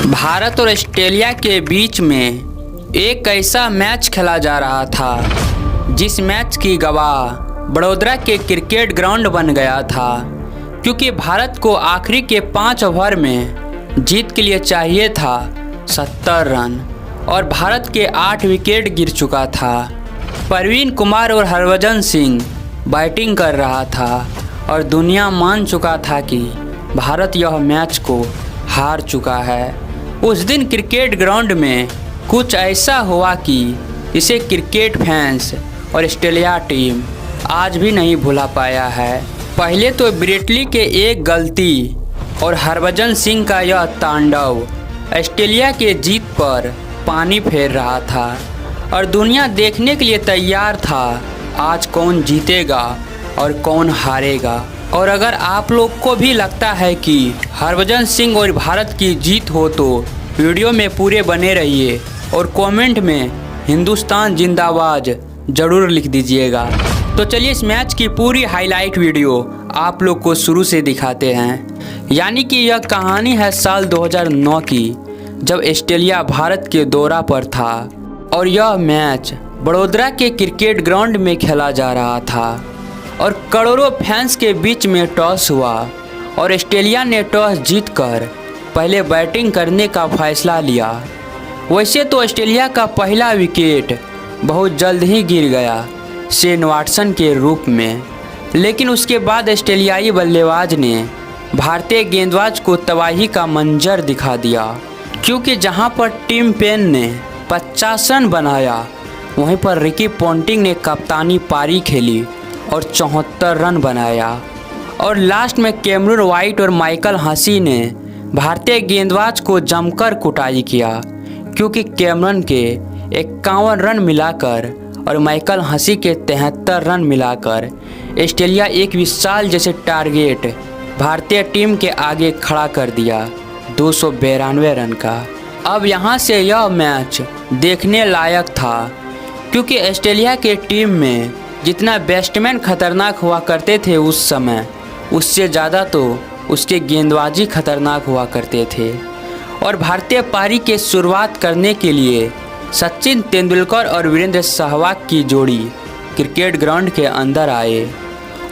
भारत और ऑस्ट्रेलिया के बीच में एक ऐसा मैच खेला जा रहा था जिस मैच की गवाह बड़ौदा के क्रिकेट ग्राउंड बन गया था, क्योंकि भारत को आखिरी के 5 ओवर में जीत के लिए चाहिए था 70 रन और भारत के 8 विकेट गिर चुका था। परवीन कुमार और हरभजन सिंह बैटिंग कर रहा था और दुनिया मान चुका था कि भारत यह मैच को हार चुका है। उस दिन क्रिकेट ग्राउंड में कुछ ऐसा हुआ कि इसे क्रिकेट फैंस और ऑस्ट्रेलिया टीम आज भी नहीं भुला पाया है। पहले तो ब्रेट ली के एक गलती और हरभजन सिंह का यह तांडव ऑस्ट्रेलिया के जीत पर पानी फेर रहा था और दुनिया देखने के लिए तैयार था आज कौन जीतेगा और कौन हारेगा। और अगर आप लोग को भी लगता है कि हरभजन सिंह और भारत की जीत हो तो वीडियो में पूरे बने रहिए और कमेंट में हिंदुस्तान जिंदाबाद ज़रूर लिख दीजिएगा। तो चलिए इस मैच की पूरी हाईलाइट वीडियो आप लोग को शुरू से दिखाते हैं। यानी कि यह कहानी है साल 2009 की, जब ऑस्ट्रेलिया भारत के दौरा पर था और यह मैच बड़ौदा के क्रिकेट ग्राउंड में खेला जा रहा था और करोड़ों फैंस के बीच में टॉस हुआ और ऑस्ट्रेलिया ने टॉस जीतकर पहले बैटिंग करने का फैसला लिया। वैसे तो ऑस्ट्रेलिया का पहला विकेट बहुत जल्द ही गिर गया शेन वाटसन के रूप में, लेकिन उसके बाद ऑस्ट्रेलियाई बल्लेबाज ने भारतीय गेंदबाज को तबाही का मंजर दिखा दिया, क्योंकि जहां पर टिम पेन ने 50 रन बनाया वहीं पर रिकी पॉन्टिंग ने कप्तानी पारी खेली और 74 रन बनाया और लास्ट में कैमरून वाइट और माइकल हसी ने भारतीय गेंदबाज को जमकर कुटाई किया, क्योंकि कैमरून के 51 रन मिलाकर और माइकल हसी के 73 रन मिलाकर ऑस्ट्रेलिया एक विशाल जैसे टारगेट भारतीय टीम के आगे खड़ा कर दिया 292 रन का। अब यहां से यह मैच देखने लायक था, क्योंकि ऑस्ट्रेलिया के टीम में जितना बैट्समैन खतरनाक हुआ करते थे उस समय, उससे ज़्यादा तो उसके गेंदबाजी खतरनाक हुआ करते थे। और भारतीय पारी के शुरुआत करने के लिए सचिन तेंदुलकर और वीरेंद्र सहवाग की जोड़ी क्रिकेट ग्राउंड के अंदर आए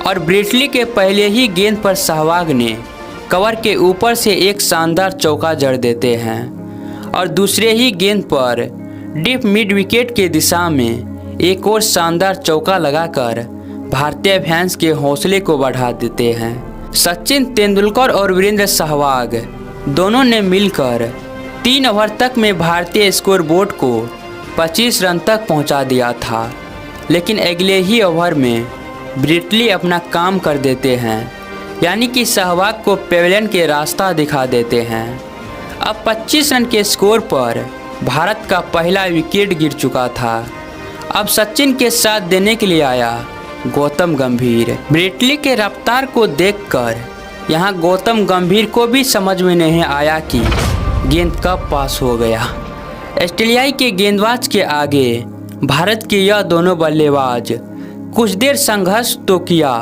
और ब्रेट ली के पहले ही गेंद पर सहवाग ने कवर के ऊपर से एक शानदार चौका जड़ देते हैं और दूसरे ही गेंद पर डीप मिड विकेट के दिशा में एक और शानदार चौका लगाकर भारतीय फैंस के हौसले को बढ़ा देते हैं। सचिन तेंदुलकर और वीरेंद्र सहवाग दोनों ने मिलकर 3 ओवर तक में भारतीय स्कोर बोर्ड को 25 रन तक पहुंचा दिया था, लेकिन अगले ही ओवर में ब्रेट ली अपना काम कर देते हैं, यानी कि सहवाग को पेवेलियन के रास्ता दिखा देते हैं। अब 25 रन के स्कोर पर भारत का पहला विकेट गिर चुका था। अब सचिन के साथ देने के लिए आया गौतम गंभीर। ब्रेट ली के रफ्तार को देखकर यहाँ गौतम गंभीर को भी समझ में नहीं आया कि गेंद कब पास हो गया। ऑस्ट्रेलियाई के गेंदबाज के आगे भारत के यह दोनों बल्लेबाज कुछ देर संघर्ष तो किया,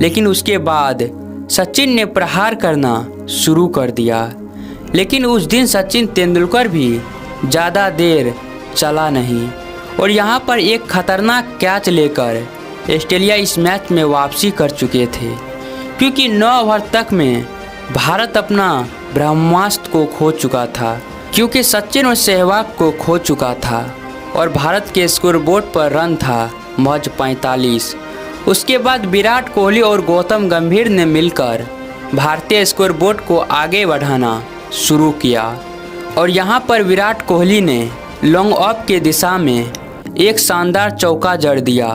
लेकिन उसके बाद सचिन ने प्रहार करना शुरू कर दिया। लेकिन उस दिन सचिन तेंदुलकर भी ज़्यादा देर चला नहीं और यहाँ पर एक खतरनाक कैच लेकर ऑस्ट्रेलिया इस मैच में वापसी कर चुके थे, क्योंकि 9 ओवर तक में भारत अपना ब्रह्मास्त्र को खो चुका था, क्योंकि सचिन और सहवाग को खो चुका था और भारत के स्कोरबोर्ड पर रन था महज 45। उसके बाद विराट कोहली और गौतम गंभीर ने मिलकर भारतीय स्कोरबोर्ड को आगे बढ़ाना शुरू किया और यहाँ पर विराट कोहली ने लॉन्ग ऑफ के दिशा में एक शानदार चौका जड़ दिया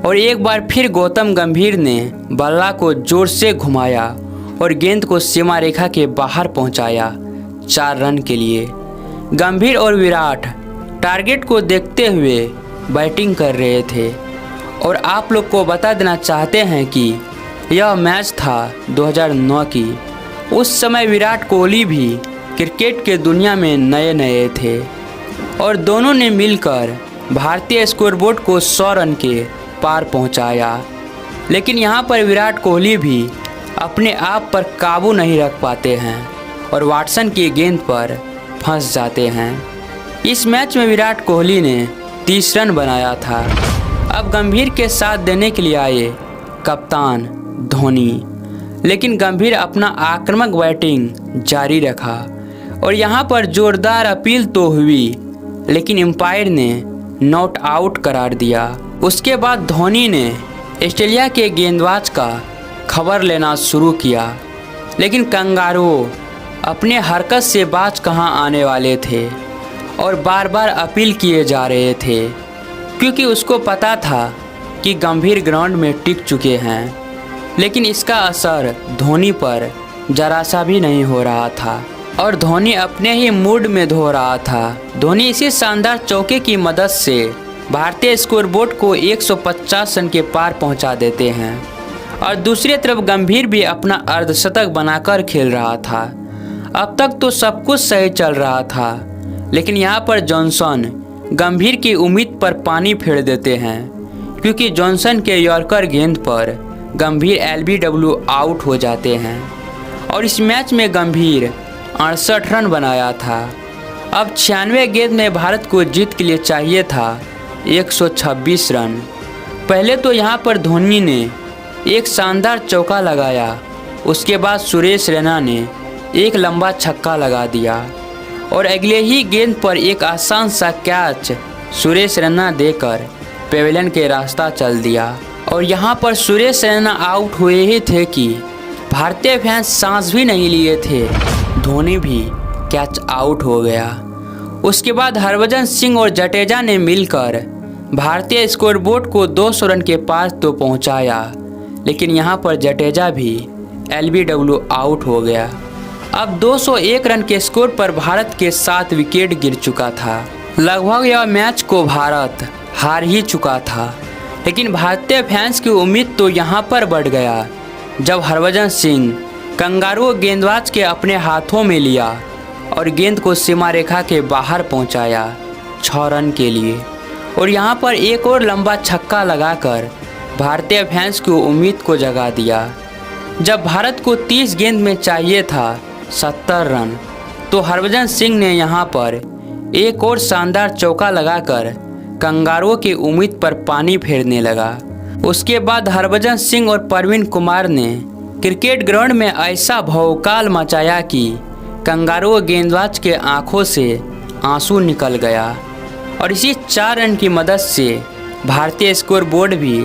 और एक बार फिर गौतम गंभीर ने बल्ला को जोर से घुमाया और गेंद को सीमा रेखा के बाहर पहुंचाया 4 रन के लिए। गंभीर और विराट टारगेट को देखते हुए बैटिंग कर रहे थे और आप लोग को बता देना चाहते हैं कि यह मैच था 2009 की। उस समय विराट कोहली भी क्रिकेट के दुनिया में नए थे और दोनों ने मिलकर भारतीय स्कोरबोर्ड को 100 रन के पार पहुंचाया। लेकिन यहां पर विराट कोहली भी अपने आप पर काबू नहीं रख पाते हैं और वाटसन की गेंद पर फंस जाते हैं। इस मैच में विराट कोहली ने 30 रन बनाया था। अब गंभीर के साथ देने के लिए आए कप्तान धोनी, लेकिन गंभीर अपना आक्रामक बैटिंग जारी रखा और यहाँ पर जोरदार अपील तो हुई, लेकिन एम्पायर ने नॉट आउट करार दिया। उसके बाद धोनी ने ऑस्ट्रेलिया के गेंदबाज का खबर लेना शुरू किया, लेकिन कंगारू अपने हरकत से बाज कहाँ आने वाले थे और बार बार अपील किए जा रहे थे, क्योंकि उसको पता था कि गंभीर ग्राउंड में टिक चुके हैं। लेकिन इसका असर धोनी पर जरा सा भी नहीं हो रहा था और धोनी अपने ही मूड में धो रहा था। धोनी इसी शानदार चौके की मदद से भारतीय स्कोरबोर्ड को 150 रन के पार पहुंचा देते हैं और दूसरी तरफ गंभीर भी अपना अर्धशतक बनाकर खेल रहा था। अब तक तो सब कुछ सही चल रहा था, लेकिन यहाँ पर जॉनसन गंभीर की उम्मीद पर पानी फेर देते हैं, क्योंकि जॉनसन के यॉर्कर गेंद पर गंभीर LBW आउट हो जाते हैं और इस मैच में गंभीर 68 रन बनाया था। अब 96 गेंद में भारत को जीत के लिए चाहिए था 126 रन। पहले तो यहाँ पर धोनी ने एक शानदार चौका लगाया, उसके बाद सुरेश रैना ने एक लंबा छक्का लगा दिया और अगले ही गेंद पर एक आसान सा कैच सुरेश रैना देकर पेवेलियन के रास्ता चल दिया। और यहाँ पर सुरेश रैना आउट हुए ही थे कि भारतीय फैंस सांस भी नहीं लिए थे, धोनी भी कैच आउट हो गया। उसके बाद हरभजन सिंह और जडेजा ने मिलकर भारतीय स्कोरबोर्ड को 200 रन के पास तो पहुंचाया, लेकिन यहां पर जडेजा भी LBW आउट हो गया। अब 201 रन के स्कोर पर भारत के 7 विकेट गिर चुका था। लगभग यह मैच को भारत हार ही चुका था, लेकिन भारतीय फैंस की उम्मीद तो यहां पर बढ़ गया जब हरभजन सिंह कंगारू गेंदबाज के अपने हाथों में लिया और गेंद को सीमा रेखा के बाहर पहुंचाया 6 रन के लिए और यहां पर एक और लंबा छक्का लगाकर भारतीय फैंस की उम्मीद को जगा दिया। जब भारत को 30 गेंद में चाहिए था 70 रन, तो हरभजन सिंह ने यहां पर एक और शानदार चौका लगाकर कंगारुओं की उम्मीद पर पानी फेरने लगा। उसके बाद हरभजन सिंह और परवीन कुमार ने क्रिकेट ग्राउंड में ऐसा भौकाल मचाया कि कंगारू गेंदबाज के आंखों से आंसू निकल गया और इसी 4 रन की मदद से भारतीय स्कोरबोर्ड भी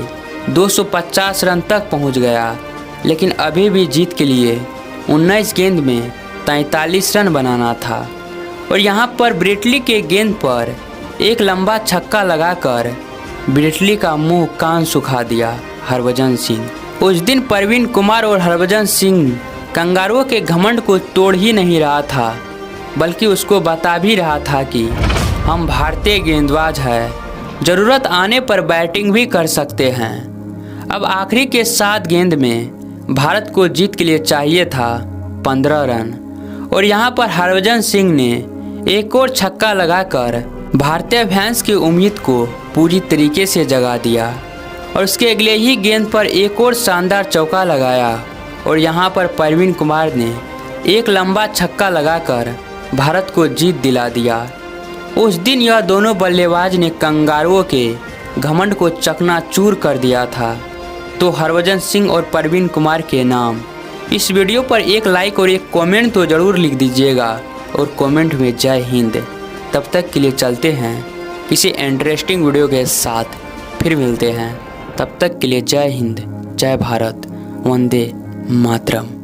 250 रन तक पहुंच गया। लेकिन अभी भी जीत के लिए 19 गेंद में 43 रन बनाना था और यहां पर ब्रिटली के गेंद पर एक लंबा छक्का लगाकर ब्रिटली का मुंह कान सुखा दिया हरभजन सिंह। उस दिन परवीन कुमार और हरभजन सिंह कंगारुओं के घमंड को तोड़ ही नहीं रहा था, बल्कि उसको बता भी रहा था कि हम भारतीय गेंदबाज हैं, ज़रूरत आने पर बैटिंग भी कर सकते हैं। अब आखिरी के 7 गेंद में भारत को जीत के लिए चाहिए था 15 रन और यहाँ पर हरभजन सिंह ने एक और छक्का लगाकर भारतीय फैंस की उम्मीद को पूरी तरीके से जगा दिया और उसके अगले ही गेंद पर एक और शानदार चौका लगाया और यहाँ पर परवीन कुमार ने एक लंबा छक्का लगाकर भारत को जीत दिला दिया। उस दिन यह दोनों बल्लेबाज ने कंगारुओं के घमंड को चकनाचूर कर दिया था। तो हरभजन सिंह और परवीन कुमार के नाम इस वीडियो पर एक लाइक और एक कमेंट तो ज़रूर लिख दीजिएगा और कमेंट में जय हिंद। तब तक के लिए चलते हैं किसी इंटरेस्टिंग वीडियो के साथ, फिर मिलते हैं। तब तक के लिए जय हिंद, जय भारत, वंदे मातरम।